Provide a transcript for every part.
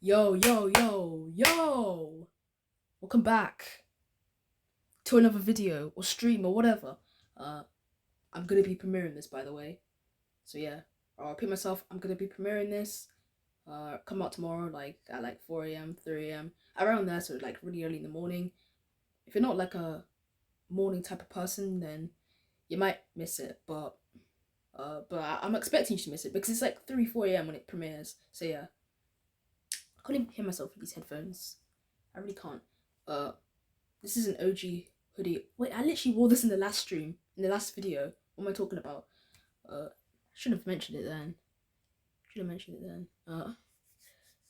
Yo. Welcome back to another video or stream or whatever. I'm gonna be premiering this, by the way. So yeah, I'll repeat myself. I'm gonna be premiering this. Come out tomorrow, like at like 4 a.m., 3 a.m. around there. So like really early in the morning. If you're not like a morning type of person, then you might miss it. But I'm expecting you to miss it because it's like 3, 4 a.m. when it premieres. So yeah, I can't even hear myself with these headphones. I really can't. This is an OG hoodie. Wait, I literally wore this in the last stream, in the last video. What am I talking about? I should have mentioned it then.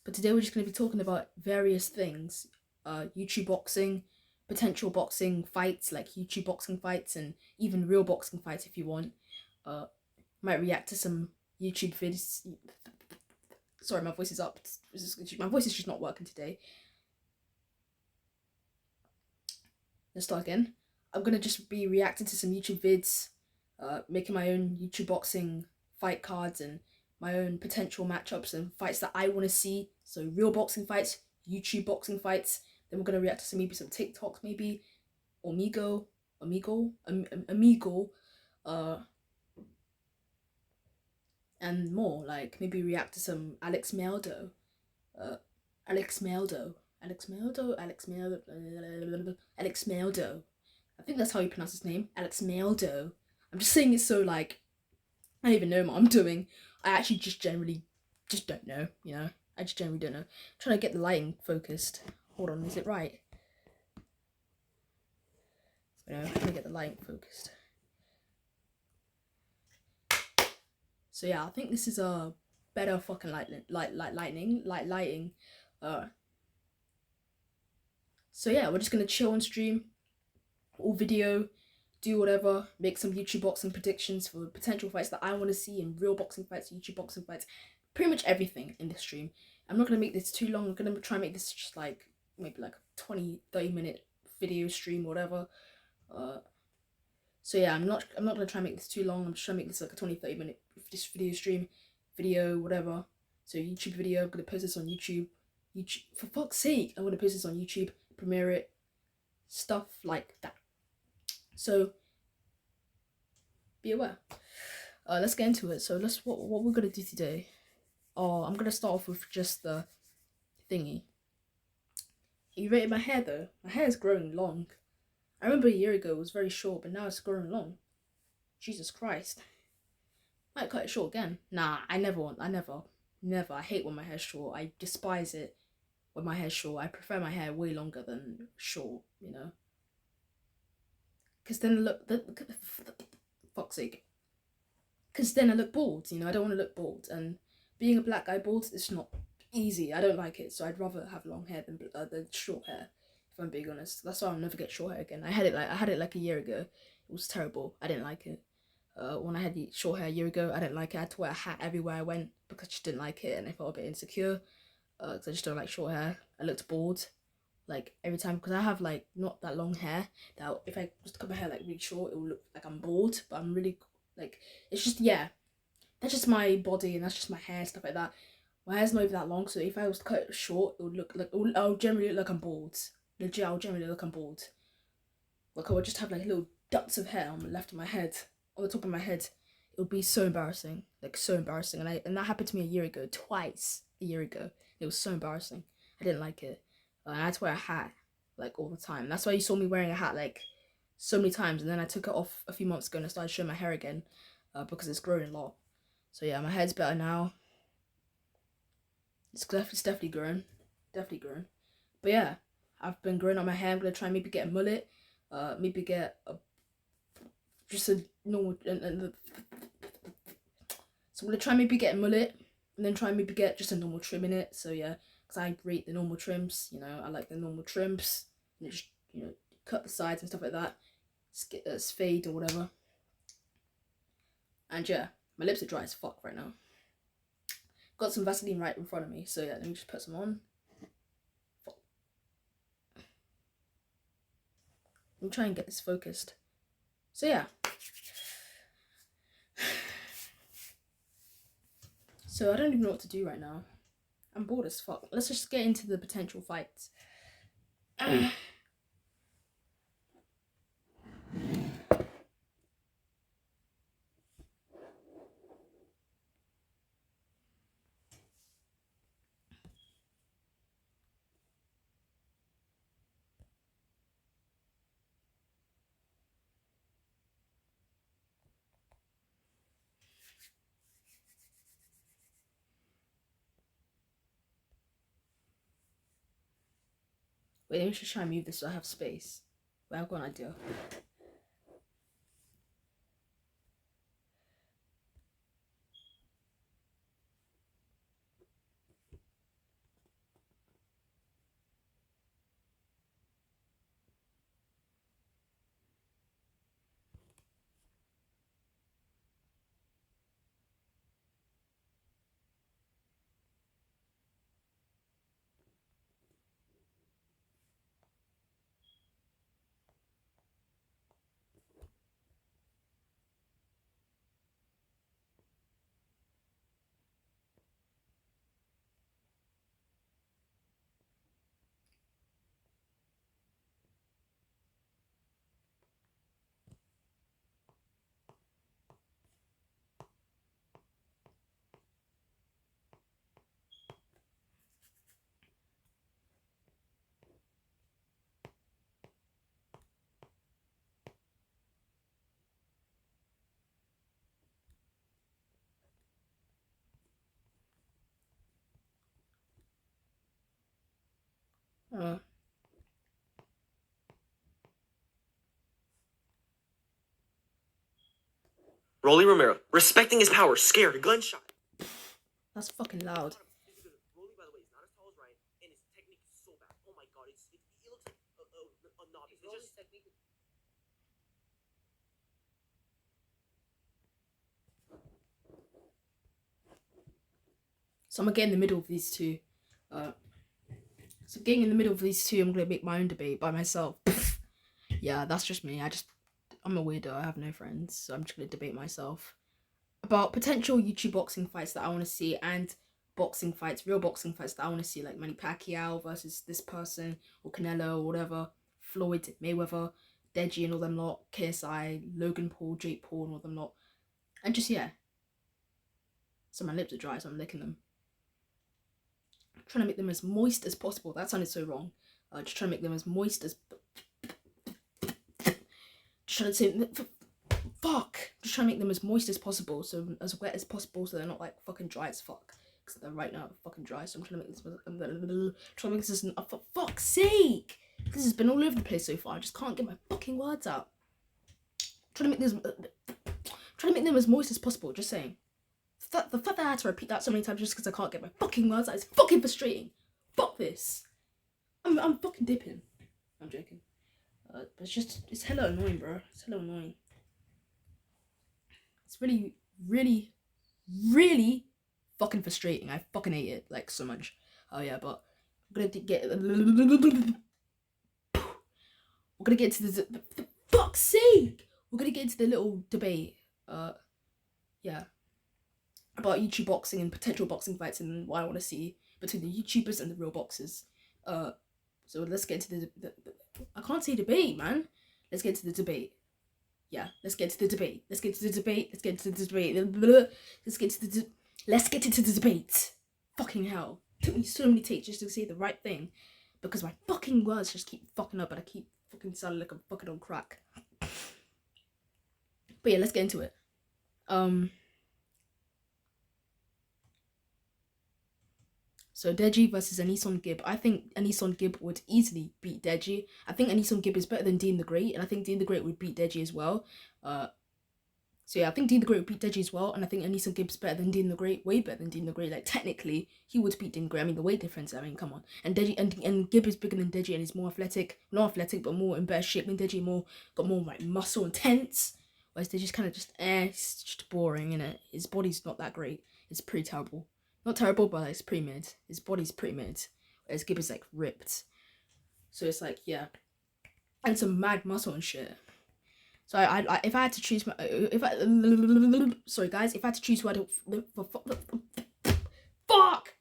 But today we're just going to be talking about various things. YouTube boxing, potential boxing fights, like YouTube boxing fights, and even real boxing fights if you want. Might react to some YouTube vids. Sorry, my voice is up. My voice is just not working today. Let's start again. I'm gonna just be reacting to some YouTube vids, making my own YouTube boxing fight cards and my own potential matchups and fights that I want to see. So real boxing fights, YouTube boxing fights. Then we're gonna react to maybe some TikToks, maybe Amigo, and more. Like maybe react to some Alex Meldo. Alex Meldo. I think that's how you pronounce his name. Alex Meldo. I'm just saying it so like I don't even know what I'm doing. I actually just generally just don't know, you know. I just generally don't know. I'm trying to get the lighting focused. Hold on, is it right? You know, I'm trying to get the lighting focused. So yeah, I think this is a better fucking lighting. So yeah, we're just gonna chill on stream, all video, do whatever, make some YouTube boxing predictions for potential fights that I want to see in real boxing fights, YouTube boxing fights, pretty much everything in this stream. I'm not gonna make this too long. I'm gonna try and make this just like maybe like a 20-30 minute video stream or whatever. So yeah, I'm not gonna try and make this too long. I'm just trying to make this like a 20-30 minute just video stream, whatever. So YouTube video, I'm gonna post this on YouTube. For fuck's sake, I'm gonna post this on YouTube, premiere it, stuff like that. So be aware. Let's get into it. So what we're gonna do today. I'm gonna start off with just the thingy. You rated my hair though. My hair is growing long. I remember a year ago it was very short, but now it's growing long. Jesus Christ. Might cut it short again. Nah, I never. I hate when my hair's short. I despise it when my hair's short. I prefer my hair way longer than short, you know. Because then fuck's sake. Because then I look bald, you know. I don't want to look bald. And being a black guy bald is not easy. I don't like it. So I'd rather have long hair than short hair, if I'm being honest. That's why I'll never get short hair again. I had it like a year ago. It was terrible. I didn't like it. When I had the short hair a year ago, I didn't like it. I had to wear a hat everywhere I went because I just didn't like it, and I felt a bit insecure because I just don't like short hair. I looked bald like every time because I have like not that long hair. That if I was to cut my hair like really short, it would look like I'm bald. But I'm really like it's just that's just my body and that's just my hair, stuff like that. My hair's not even that long, so if I was to cut it short, it would look like I'll generally look like I'm bald. Legit, I'll generally look like I'm bald. Like I would just have like little dots of hair on the left of my head. On the top of my head, it would be so embarrassing, like so embarrassing, and that happened to me a year ago, twice a year ago. It was so embarrassing. I didn't like it. I had to wear a hat like all the time. That's why you saw me wearing a hat like so many times, and then I took it off a few months ago and I started showing my hair again because it's growing a lot. So yeah, my hair's better now. It's definitely grown, But yeah, I've been growing out my hair. I'm gonna try and maybe get a mullet, maybe get just a normal so I'm gonna try maybe get a mullet and then try maybe get just a normal trim in it. So yeah, because I rate the normal trims, you know, I like the normal trims and just, you know, cut the sides and stuff like that, fade or whatever. And yeah, my lips are dry as fuck right now. Got some Vaseline right in front of me, so yeah, let me just put some on. Let me try and get this focused. So yeah. So I don't even know what to do right now. I'm bored as fuck. Let's just get into the potential fights. Wait, let me just try and move this so I have space. Wait, I've got an idea. Rolly Romero, respecting his power, scared, gunshot. That's fucking loud. Rolly, by the way, is not as tall as Ryan, and his technique is so bad. Oh my god, he looks like a novice. Rolly's technique. So I'm gonna get in the middle of these two. So getting in the middle of these two, I'm gonna make my own debate by myself. Yeah, that's just me. I'm a weirdo. I have no friends, so I'm just gonna debate myself about potential YouTube boxing fights that I want to see, and boxing fights, real boxing fights that I want to see, like Manny Pacquiao versus this person, or Canelo, or whatever, Floyd Mayweather, Deji and all them lot, KSI, Logan Paul, Jake Paul and all them lot, and just yeah. So my lips are dry, so I'm licking them. I'm trying to make them as moist as possible. That sounded so wrong. Just trying to make them as moist as. Just trying to say. Fuck! Just trying to make them as moist as possible, so as wet as possible, so they're not like fucking dry as fuck. Because they're right now fucking dry, so I'm trying to make this. Trying to make this. For fuck's sake! This has been all over the place so far. I just can't get my fucking words out. Trying to make this. Trying to make them as moist as possible. Just saying. The fact that I had to repeat that so many times just because I can't get my fucking words out is fucking frustrating. Fuck this. I'm fucking dipping. I'm joking. But it's hella annoying, bro. It's hella annoying. It's really, really, really fucking frustrating. I fucking hate it like so much. Oh yeah, but I'm gonna get. We're gonna get to the. For fuck's sake! We're gonna get into the little debate. Yeah. About YouTube boxing and potential boxing fights and what I want to see between the YouTubers and the real boxers. So let's get into the I can't say debate, man. Let's get to the debate. Yeah, let's get to the debate. Let's get to the debate. Let's get to the debate. Let's get into the debate. Fucking hell. It took me so many takes just to say the right thing. Because my fucking words just keep fucking up and I keep fucking sounding like I'm fucking on crack. But yeah, let's get into it. So Deji versus Anison Gibb. I think Anison Gibb would easily beat Deji. I think Anison Gibb is better than Dean the Great, and I think Dean the Great would beat Deji as well. So yeah, I think Dean the Great would beat Deji as well, and I think Anison Gibb's better than Dean the Great, way better than Dean the Great. Like technically, he would beat Dean the Great. I mean, the weight difference. I mean, come on. And Deji and Gibb is bigger than Deji, and he's more athletic. Not athletic, but more in better shape than Deji. Got more like muscle and tense. Whereas Deji's kind of just it's just boring, innit? His body's not that great. It's pretty terrible. Not terrible, but it's pretty mid. His body's pretty mid. Whereas Gibb is like ripped. So it's like, yeah. And some mad muscle and shit. So I if I had to choose sorry guys, if I had to choose who I'd fuck.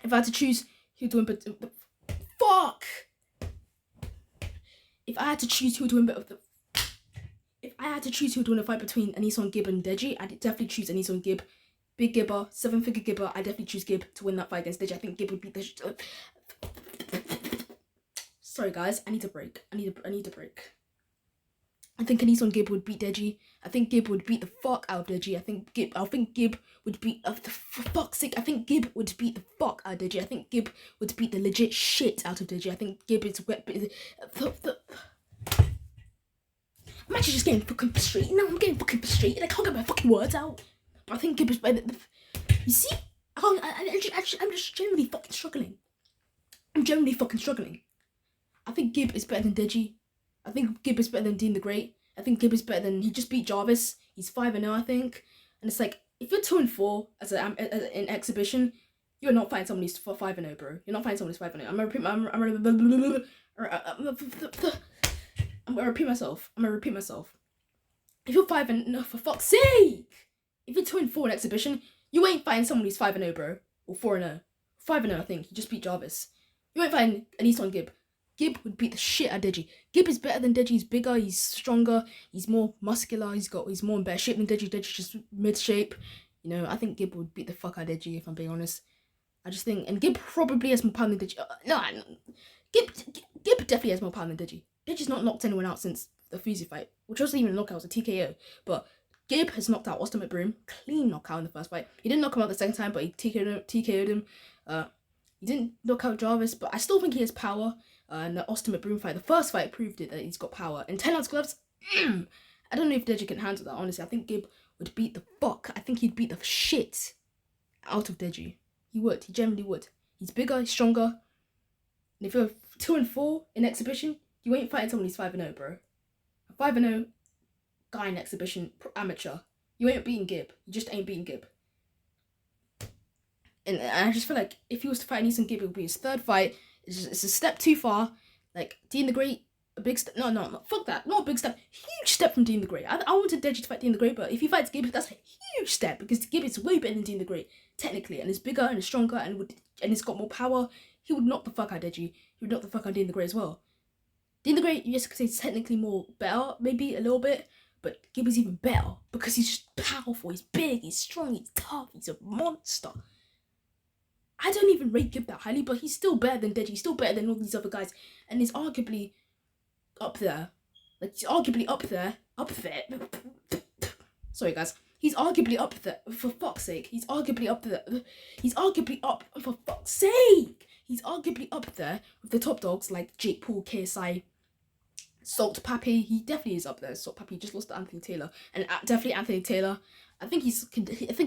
If I had to choose who to win, but fuck. If I had to choose who to win, if I had to choose who to win a fight between Anison Gibb and Deji, I'd definitely choose Anison Gibb. Big Gibber, 7-figure Gibber. I definitely choose Gibb to win that fight against Deji. I think Gibb would beat the. Sorry guys, I need a break. I need a break. I think Anison Gibb would beat Deji. I think Gibb would beat the fuck out of Deji. I think Gibb would beat for fuck's sake. I think Gibb would beat the fuck out of Deji. I think Gibb would beat the legit shit out of Deji. I think Gibb is wet. I'm actually just getting fucking frustrated now. I'm getting fucking frustrated. I can't get my fucking words out. But I think Gibb is better. You see? I'm just generally fucking struggling. I'm generally fucking struggling. I think Gibb is better than Deji. I think Gibb is better than Dean the Great. I think Gibb is better than... He just beat Jarvis. He's 5-0, I think. And it's like, if you're 2-4 as an exhibition, you're not fighting someone who's 5-0, bro. You're not fighting someone who's 5-0. I'm gonna repeat myself. If you're 5-0, for fuck's sake! If you're 2-4 in exhibition, you ain't fighting someone who's 5-0, bro. Or 4-0. 5-0, I think. He just beat Jarvis. You ain't fighting Anison Gibb. Gibb would beat the shit out of Deji. Gibb is better than Deji. He's bigger, he's stronger, he's more muscular, he's more in better shape than Deji. Deji's just mid shape. You know, I think Gibb would beat the fuck out of Deji, if I'm being honest. I just think, and Gibb probably has more power than Deji. Gibb definitely has more power than Deji. Deji's not knocked anyone out since the Fuzi fight, which wasn't even a knockout, it was a TKO. But Gibb has knocked out Austin McBroom, clean knockout in the first fight. He didn't knock him out the second time, but he TKO'd him. He didn't knock out Jarvis, but I still think he has power. And the Austin McBroom fight, the first fight proved it that he's got power. And 10 ounce gloves, I don't know if Deji can handle that, honestly. I think Gibb would beat the fuck. I think he'd beat the shit out of Deji. He would. He generally would. He's bigger, he's stronger. And if you're 2-4 in exhibition, you ain't fighting someone who's 5-0, bro. A 5-0 guy in exhibition, amateur. You ain't beating Gibb. You just ain't beating Gibb. And I just feel like if he was to fight Anison Gibb, it would be his third fight. It's a step too far. Like, Dean the Great, a big step. No, fuck that. Not a big step. Huge step from Dean the Great. I wanted Deji to fight Dean the Great, but if he fights Gibb, that's a huge step because Gibb is way better than Dean the Great, technically. And is bigger and is stronger and he's got more power. He would knock the fuck out of Deji. He would knock the fuck out of Dean the Great as well. Dean the Great, yes, because he's technically more better, maybe a little bit. But Gibb is even better because he's just powerful. He's big, he's strong, he's tough, he's a monster. I don't even rate Gibb that highly, but he's still better than Deji. He's still better than all these other guys. And he's arguably up there. Like, he's arguably up there. Sorry, guys. He's arguably up there. For fuck's sake. He's arguably up there. He's arguably up. For fuck's sake. He's arguably up there with the top dogs like Jake Paul, KSI, Salt Pappy. He definitely is up there. Salt Pappy just lost to Anthony Taylor. And definitely Anthony Taylor. I think he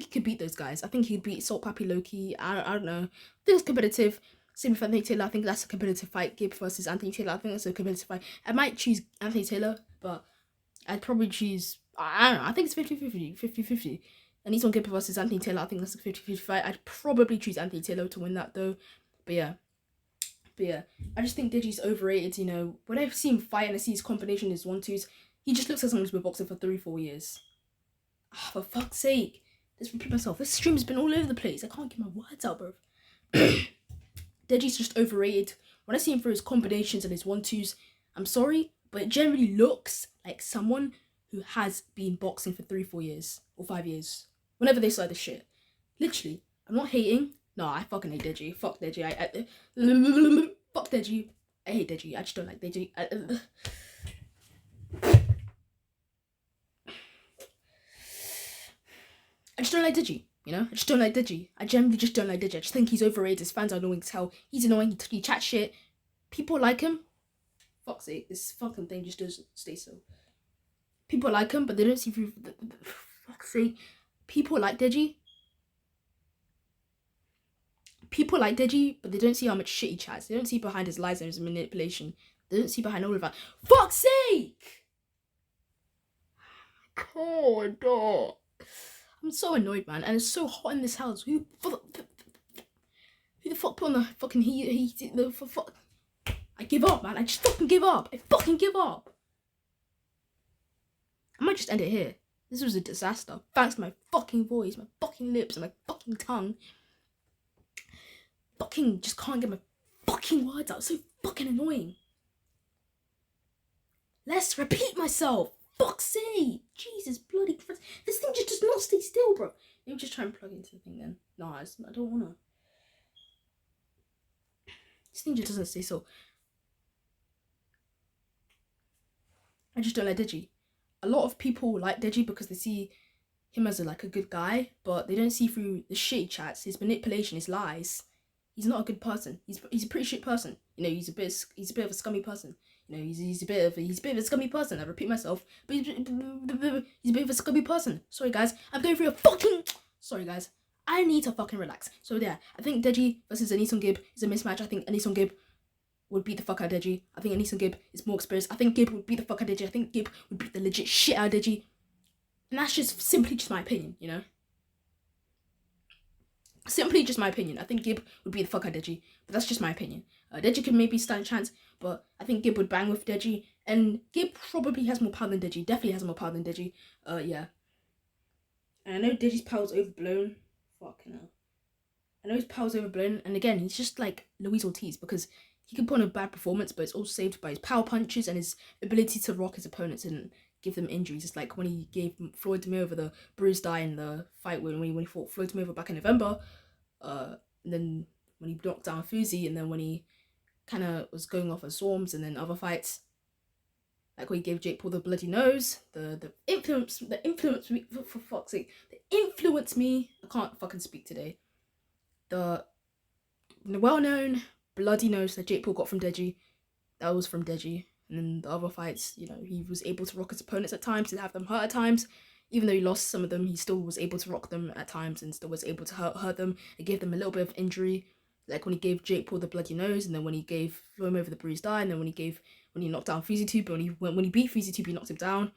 could beat those guys. I think he'd beat Salt Pappy Loki. I don't know. I think it's competitive. Same with Anthony Taylor. I think that's a competitive fight. Gibb versus Anthony Taylor. I think that's a competitive fight. I might choose Anthony Taylor, but I'd probably choose... I don't know. I think it's 50-50. 50-50. And he's on Gibb versus Anthony Taylor. I think that's a 50-50 fight. I'd probably choose Anthony Taylor to win that, though. But yeah. I just think Deji's overrated, you know. When I see him fight and I see his combination, his 1-2s, he just looks like someone who's been boxing for 3-4 years. Oh, for fuck's sake. Let's repeat myself. This stream has been all over the place. I can't get my words out, bro. Deji's just overrated. When I see him for his combinations and his 1-2s, I'm sorry, but it generally looks like someone who has been boxing for 3-4 years. Or 5 years. Whenever they start this shit. Literally. I'm not hating. No, I fucking hate Deji. Fuck Deji. Fuck Deji. I hate Deji. I just don't like Deji. I just don't like Deji, you know? I just don't like Deji. I generally just don't like Deji. I just think he's overrated. His fans are annoying as hell. He's annoying. He chats shit. People like him. Fuck's sake. This fucking thing just doesn't stay still. People like him, but they don't see... Fuck's sake. People like Deji. People like Deji, but they don't see how much shit he chats. They don't see behind his lies and his manipulation. They don't see behind all of that. Fuck's sake! God, I'm so annoyed, man, and it's so hot in this house. Who the fuck put on the fucking heat? Fuck. I give up, man. I just fucking give up. I fucking give up. I might just end it here. This was a disaster. Thanks to my fucking voice, my fucking lips, and my fucking tongue. fucking just can't get my fucking words out. It's so fucking annoying. Let's repeat myself. Fuck's sake. Jesus bloody Christ. This thing just does not stay still, bro. Maybe just try and plug into the thing then. No, I don't wanna. This thing just doesn't stay still. I just don't like Deji. A lot of people like Deji because they see him as a good guy, but they don't see through the shitty chats, his manipulation, his lies. He's not a good person. He's a pretty shit person. You know, he's a bit of a scummy person. You know, he's a bit of a scummy person. I repeat myself, but he's a bit of a scummy person. Sorry guys, I'm going through a fucking. Sorry guys, I need to fucking relax. So yeah, I think Deji versus Anison Gibb is a mismatch. I think Anison Gibb would beat the fuck out of Deji. I think Anison Gibb is more experienced. I think Gibb would beat the fuck out of Deji. I think Gibb would beat the legit shit out of Deji. And that's just simply just my opinion, you know? Simply just my opinion. I think Gibb would beat the fuck out of Deji, but that's just my opinion. Deji could maybe stand a chance, but I think Gibb would bang with Deji, and Gibb probably has more power than Deji. Definitely has more power than Deji. Yeah. And I know Deji's power's overblown. Fucking hell. I know his power's overblown, and again, he's just like Luis Ortiz because he can put on a bad performance, but it's all saved by his power punches and his ability to rock his opponents and give them injuries. It's like when he gave Floyd Mayweather the bruised eye in the fight when he fought Floyd Mayweather back in November. And then when he knocked down Fuzi, and then when he kind of was going off of Storms, and then other fights, like when he gave Jake Paul the bloody nose. The influence me, for fuck's sake, the influence me. I can't fucking speak today. The well-known bloody nose that Jake Paul got from Deji, that was from Deji. And then the other fights, you know, he was able to rock his opponents at times and have them hurt at times. Even though he lost some of them, he still was able to rock them at times and still was able to hurt them and give them a little bit of injury. Like when he gave Jake Paul the bloody nose, and then when he gave Floyd Mayweather the bruised eye, and then when he knocked down FuziTube, but when he beat FuziTube, he knocked him down.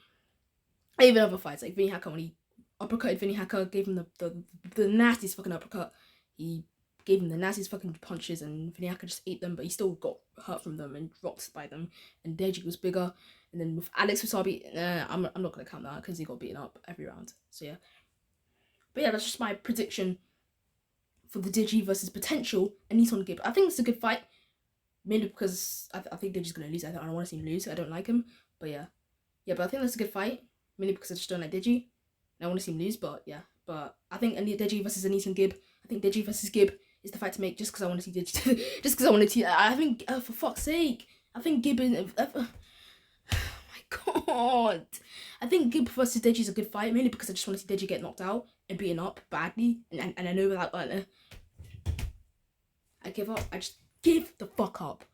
And even other fights, like Vinny Hacker, when he uppercutted Vinny Hacker, gave him the nastiest fucking uppercut. He gave him the nastiest fucking punches, and Vinny Hacker just ate them, but he still got hurt from them and rocked by them. And Deji was bigger. And then with Alex Wasabi, I'm not gonna count that because he got beaten up every round. So yeah. But yeah, that's just my prediction for the Deji versus potential Anison Gibb. I think it's a good fight, mainly because I think Deji's gonna lose. I don't want to see him lose. I don't like him, but yeah, but I think that's a good fight, mainly because I just don't like Deji. And I want to see him lose, but yeah. But I think Deji versus Anison Gibb. I think Deji versus Gibb is the fight to make, just because I want to see Deji. Just because I want to see. I think for fuck's sake, I think Gibb is. God, I think Gibb versus Deji is a good fight, mainly because I just want to see Deji get knocked out and beaten up badly, and I know that I give up. I just give the fuck up.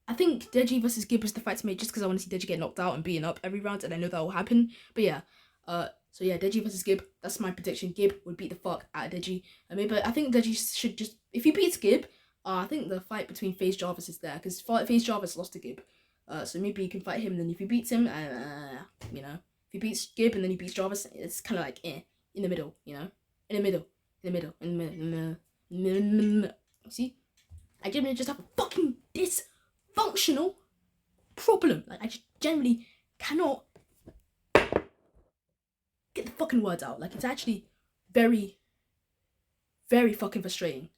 I think Deji versus Gibb is the fight to make, just because I want to see Deji get knocked out and beaten up every round, and I know that will happen. But yeah, so yeah, Deji versus Gibb. That's my prediction. Gibb would beat the fuck out of Deji. Maybe I think Deji should just, if he beats Gibb. I think the fight between FaZe Jarvis is there, because FaZe Jarvis lost to Gibb. So maybe you can fight him, and then if he beats him, you know, if he beats Gibb and then he beats Jarvis, it's kind of like, in the middle, you know? In the middle. See? I generally just have a fucking dysfunctional problem. Like, I just generally cannot get the fucking words out. Like, it's actually very, very fucking frustrating.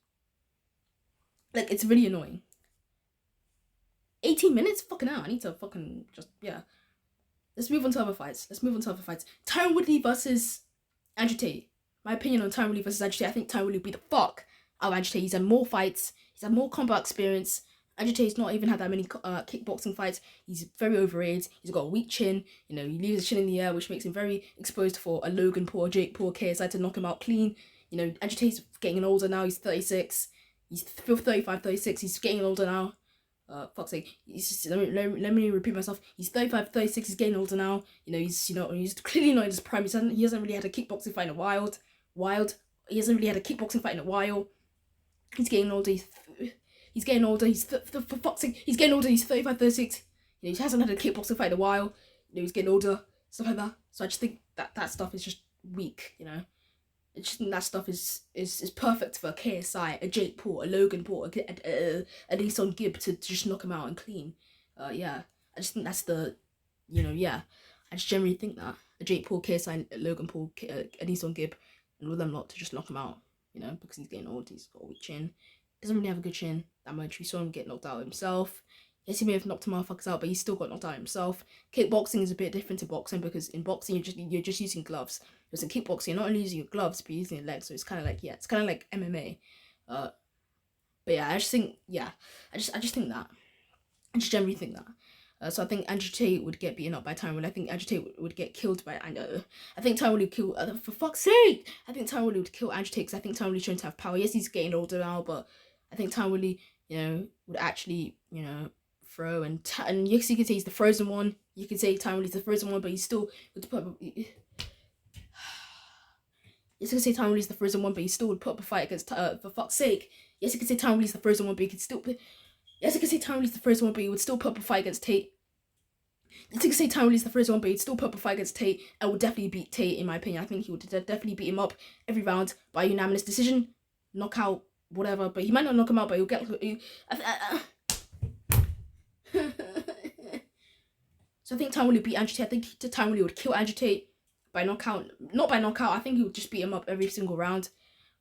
Like, it's really annoying. 18 minutes? Fucking hell, I need to fucking just, yeah. Let's move on to other fights. Tyron Woodley versus Andrew Tate. My opinion on Tyron Woodley versus Andrew Tate, I think Tyron Woodley would beat the fuck out of Andrew Tate. He's had more fights. He's had more combat experience. Andrew Tate's not even had that many kickboxing fights. He's very overrated. He's got a weak chin. You know, he leaves his chin in the air, which makes him very exposed for a Logan Paul, Jake Paul, KSI to knock him out clean. You know, Andrew Tate's getting older now. He's 36. He's 35, 36. He's getting older now. Fuck's sake. He's just, let me repeat myself. He's 35, 36. He's getting older now. You know, he's clearly not in his prime. He hasn't really had a kickboxing fight in a while. He hasn't really had a kickboxing fight in a while. He's getting older. He's getting older. For fuck's sake. He's getting older. He's 35, 36. You know, he hasn't had a kickboxing fight in a while. You know, he's getting older. Stuff like that. So I just think that stuff is just weak. You know. I just think that stuff is perfect for a KSI, a Jake Paul, a Logan Paul, a Anison Gibb to just knock him out and clean. Yeah, I just think that's the, you know, yeah. I just generally think that a Jake Paul, KSI, Logan Paul, Anison Gibb, and all them lot to just knock him out, you know, because he's getting old, he's got a weak chin. Doesn't really have a good chin that much. We saw him get knocked out himself. Yes, he may have knocked motherfuckers out, but he still got knocked out himself. Kickboxing is a bit different to boxing because in boxing you're just using gloves. Because in kickboxing you're not only using your gloves but you're using your legs, so it's kind of like it's kind of like MMA. But yeah, I just think I just think that. I just generally think that. So I think Andrew Tate would get beaten up by Tyron Woodley. I think Andrew Tate would get killed by I think Tyron Woodley would kill. For fuck's sake! I think Tyron Woodley would kill Andrew Tate because I think Tyron Woodley's trying to have power. Yes, he's getting older now, but I think Tyron Woodley, would actually, throw and yes, you could say he's the frozen one. You could say Tyron Woodley's the frozen one, but he's still would put. Yes, you could say Tyron Woodley's the frozen one, but he still would put up a fight against. For fuck's sake! Yes, you could say Tyron Woodley's the frozen one, but he could still. Yes, you could say Tyron Woodley's the frozen one, but he would still put up a fight against Tate. Yes, you could say Tyron Woodley's the frozen one, but he'd still put up a fight against Tate and would definitely beat Tate, in my opinion. I think he would definitely beat him up every round by unanimous decision, knockout, whatever. But he might not knock him out, but he'll get. So I think Tyron Woodley would beat Andrew Tate. I think Tyron Woodley would kill Andrew Tate by knockout. Not by knockout. I think he would just beat him up every single round.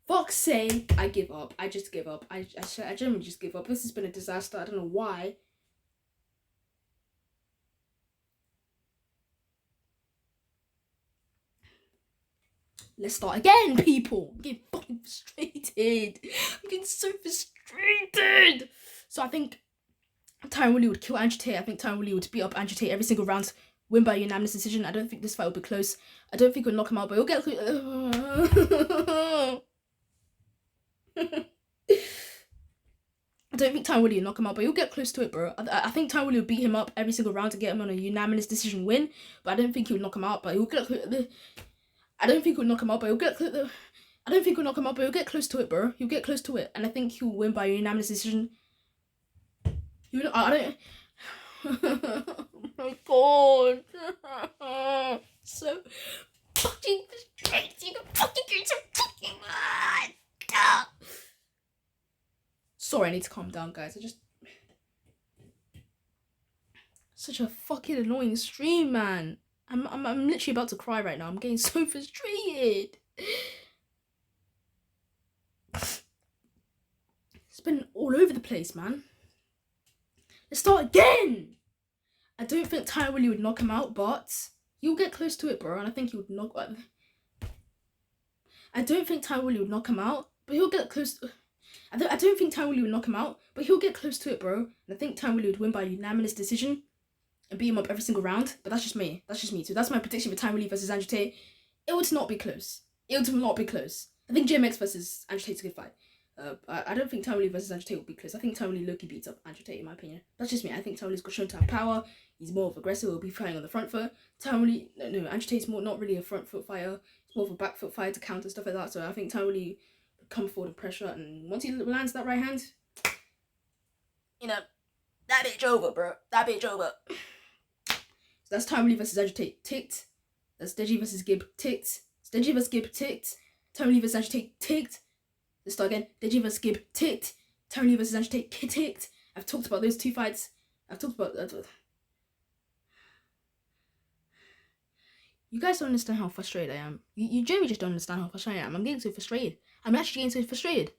Fuck's sake, I give up. I just give up. I generally just give up. This has been a disaster. I don't know why. Let's start again, people. I'm getting fucking frustrated. I'm getting so frustrated. So I think Tyron Woodley would kill Andrew Tate. I think Tyron Woodley would beat up Andrew Tate every single round, win by unanimous decision. I don't think this fight will be close. I don't think he'll knock him out, but he'll get. I don't think Tyron Woodley will knock him out, but he'll get close to it, bro. I think Tyron Woodley will beat him up every single round to get him on a unanimous decision win, but I don't think he'll knock him out. But he'll get. I don't think he'll knock him out, but he'll get. I don't think he'll knock him out, but he'll get close to it, bro. He'll get close to it, and I think he'll win by unanimous decision. I don't. Oh my god. So fucking frustrating. Fucking get so fucking mad. Sorry, I need to calm down, guys. Such a fucking annoying stream, man. I'm literally about to cry right now. I'm getting so frustrated. It's been all over the place, man. Let's start again. I don't think Tyron Woodley would knock him out, but he'll get close to it, bro. And I think he would knock. I don't think Tyron Woodley would knock him out, but he'll get close. I don't think Tyron Woodley would knock him out, but he'll get close to it, bro. And I think Tyron Woodley would win by unanimous decision and beat him up every single round. But that's just me. So that's my prediction for Tyron Woodley versus Andrew Tate. It would not be close. It would not be close. I think GMX versus Andrew Tate's a good fight. I don't think Tyron Woodley versus Andrew Tate will be close. I think Tyron Woodley low-key beats up Andrew Tate, in my opinion. That's just me. I think Tyron Woodley's got shown to have power. He's more of aggressive. He'll be fighting on the front foot. Tyron Woodley, no, Andrew Tate's not really a front foot fighter. He's more of a back foot fighter to counter stuff like that. So I think Tyron Woodley would come forward and pressure. And once he lands that right hand, that bitch over, bro. That bitch over. So that's Tyron Woodley versus Andrew Tate. Ticked. That's Deji versus Gibb. Ticked. It's Deji versus Gibb. Ticked. Tyron Woodley versus Andrew Tate. Ticked. Let's start again. Deji versus Gibb. Ticked. Tyron Woodley versus Andrew Tate. Ticked. I've talked about those two fights. I've talked about that. You guys don't understand how frustrated I am. You generally just don't understand how frustrated I am. I'm getting so frustrated. I'm actually getting so frustrated.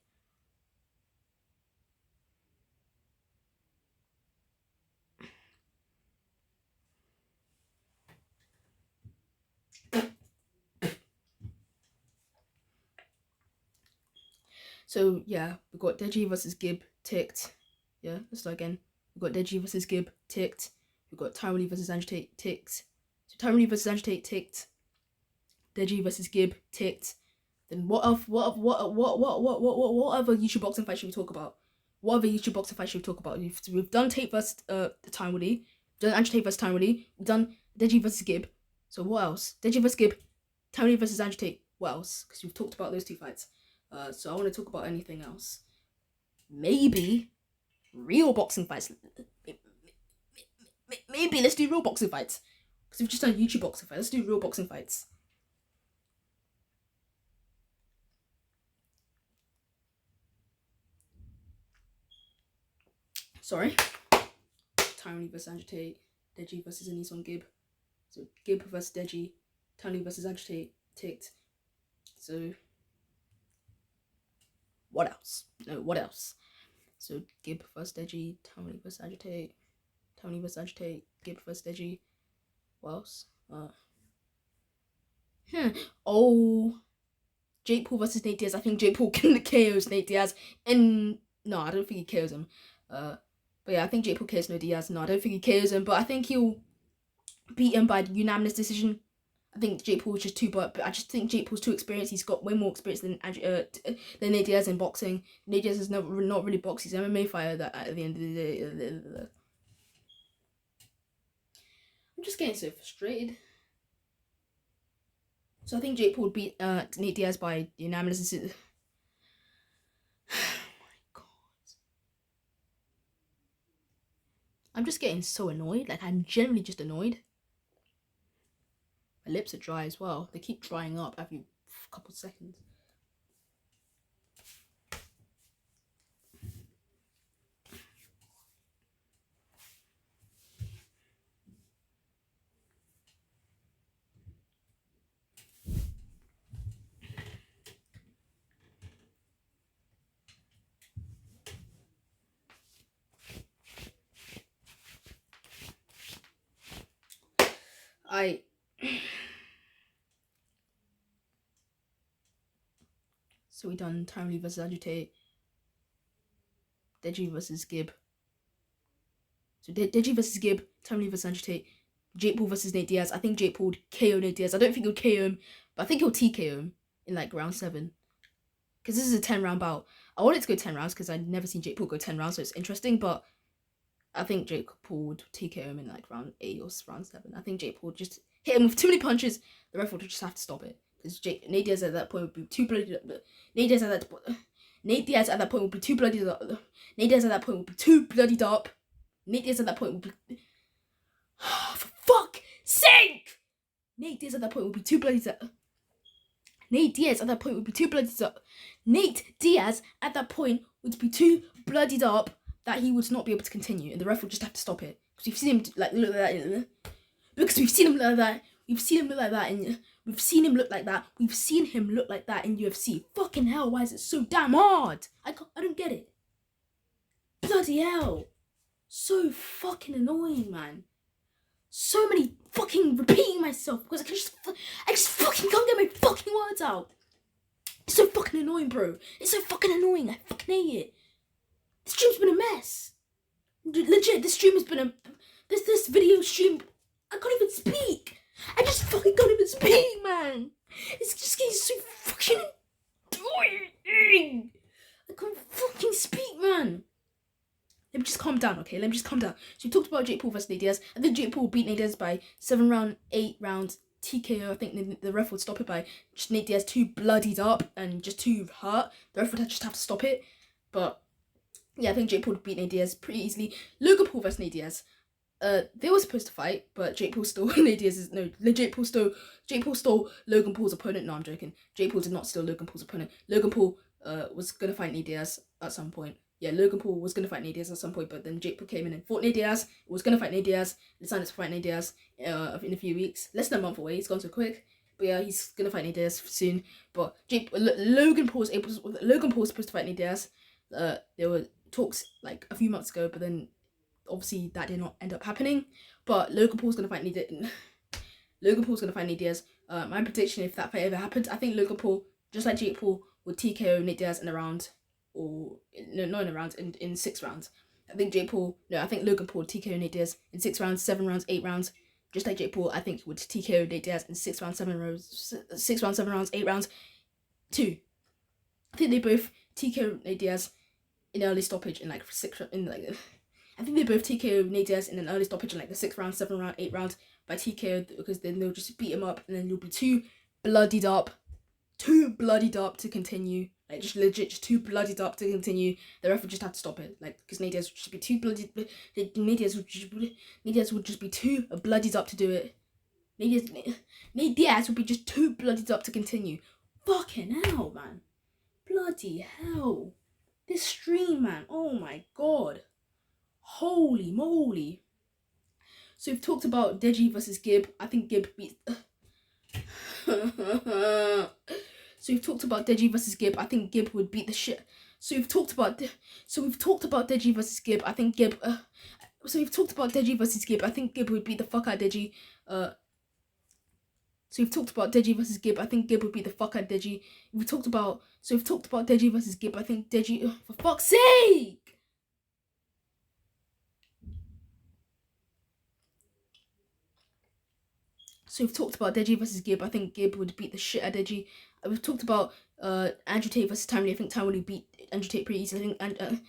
So yeah, we got Deji versus Gibb. Ticked. Yeah, let's start again. We got Deji versus Gibb. Ticked. We got Tyron Woodley versus Andrew Tate. Ticked. So Tyron Woodley versus Andrew Tate. Ticked. Deji versus Gibb. Ticked. Then what other YouTube boxing fight should we talk about? What other YouTube boxing fight should we talk about? We've done Tate versus Tyron Woodley. We've done Andrew Tate versus Tyron Woodley. We've done Deji versus Gibb. So what else? Deji versus Gibb. Tyron Woodley versus Andrew Tate. What else? Because we've talked about those two fights. So I want to talk about anything else. Maybe real boxing fights. Maybe let's do real boxing fights. Because we've just done YouTube boxing fights. Let's do real boxing fights. Sorry. Tyron Woodley versus Andrew Tate. Deji versus Anison Gibb. So Gibb versus Deji. Tyron Woodley versus Andrew Tate. Ticked. So What else? No, what else? So Gib versus Deji, Tony versus Agitate, Tony versus Agitate, Gib versus Deji. What else? Oh, Jake Paul versus Nate Diaz. I think Jake Paul can KOs Nate Diaz. And no, I don't think he KOs him. But yeah, I think Jake Paul KOs Nate Diaz. No, I don't think he KOs him, but I think he'll beat him by unanimous decision. I think Jake Paul's just too, but I just think Jake Paul's too experienced. He's got way more experience than Nate Diaz in boxing. Nate Diaz is not really boxing. He's an MMA fighter that at the end of the day. I'm just getting so frustrated. So I think Jake Paul would beat Nate Diaz by unanimous decision. Oh my god. I'm just getting so annoyed. Like, I'm generally just annoyed. My lips are dry as well. They keep drying up every couple of seconds. So we done Timely versus Agitate, Deji versus Gib. So Deji versus Gib, Timely versus Agitate, Jake Paul versus Nate Diaz. I think Jake Paul would KO Nate Diaz. I don't think he'll KO him, but I think he'll TKO him in like round 7. Because this is a 10-round bout. I want it to go 10 rounds because I've never seen Jake Paul go 10 rounds, so it's interesting, but I think Jake Paul would TKO him in like round 8 or round 7. I think Jake Paul would just hit him with too many punches. The ref would just have to stop it. Because Nate Diaz at that point would be too bloody. Nate Diaz at that point would be too bloody. Nate Diaz at that point would be too bloodied up. Nate Diaz at that point would be. For fuck's sake! Nate Diaz at that point would be too bloody. Nate Diaz at that point would be too bloodied up. Nate Diaz at that point would be too bloodied up that he would not be able to continue, and the ref would just have to stop it. Because we've seen him like look like that. Because we've seen him look like that. We've seen him look like that, and we've seen him look like that. We've seen him look like that in UFC. Fucking hell, why is it so damn hard? I don't get it. Bloody hell. So fucking annoying, man. So many fucking repeating myself because I just fucking can't get my fucking words out. It's so fucking annoying, bro. It's so fucking annoying. I fucking hate it. The stream's been a mess. Legit, this stream has been a... This video stream... I can't even speak. I just fucking can't even speak, man. It's just getting so fucking annoying. I can't fucking speak, man. Let me just calm down, okay? Let me just calm down. So we talked about Jake Paul versus Nate Diaz. I think Jake Paul beat Nate Diaz by 7 round, 8 rounds TKO. I think the ref would stop it by just Nate Diaz too bloodied up and just too hurt. The ref would just have to stop it. But yeah, I think Jake Paul would beat Nate Diaz pretty easily. Logan Paul versus Nate Diaz. They were supposed to fight, but Jake Paul stole Nate Diaz's Jake Paul stole Logan Paul's opponent. No, I'm joking. Jake Paul did not steal Logan Paul's opponent. Logan Paul was gonna fight Nate Diaz at some point. Yeah, Logan Paul was gonna fight Nate Diaz at some point, but then Jake Paul came in and fought Nate Diaz. Was gonna fight Nate Diaz. Decided to fight Nate Diaz in a few weeks, less than a month away. It's gone so quick. But yeah, he's gonna fight Nate Diaz soon. But Logan Paul was supposed to fight Nate Diaz. There were talks like a few months ago, but then obviously that did not end up happening. But Logan Paul's gonna fight Nate Diaz. My prediction, if that fight ever happened, I think Logan Paul, just like Jake Paul, would TKO Nate Diaz in a round, or no, not in a round, in 6 rounds. I think Logan Paul would TKO Nate Diaz in 6 rounds, 7 rounds, 8 rounds. Just like Jake Paul, I think he would TKO Nate Diaz in 6 rounds, 7 rounds, 6 rounds, 7 rounds, 8 rounds. 2. I think they both TKO Nate Diaz in early stoppage in like 6 in like. I think they both TKO Nate Diaz in an early stoppage in like the 6th round, 7th round, 8th round by TKO, because then they'll just beat him up and then you'll be too bloodied up to continue. Like just legit, just too bloodied up to continue. The ref would just have to stop it, like because Nate Diaz would just be too bloody. Nate Diaz would just be too bloodied up to do it. Nate Diaz would be just too bloodied up to continue. Fucking hell, man! Bloody hell! This stream, man. Oh my god. Holy moly. So we've talked about Deji versus Gib. I think Gib beats... So we've talked about Deji versus Gib. I think Gib would beat the shit... So we've talked about Deji versus Gib. I think Gib. So we've talked about Deji versus Gib. I think Gib would beat the fuck out of Deji. So we've talked about Deji versus Gib. I think Gib would beat the fuck out of Deji. We've talked about Deji versus Gib. I think Deji. For fuck's sake! So we've talked about Deji versus Gib. I think Gib would beat the shit out of Deji. We've talked about Andrew Tate versus Time Lee. I think Time Lee beat Andrew Tate pretty easily. I think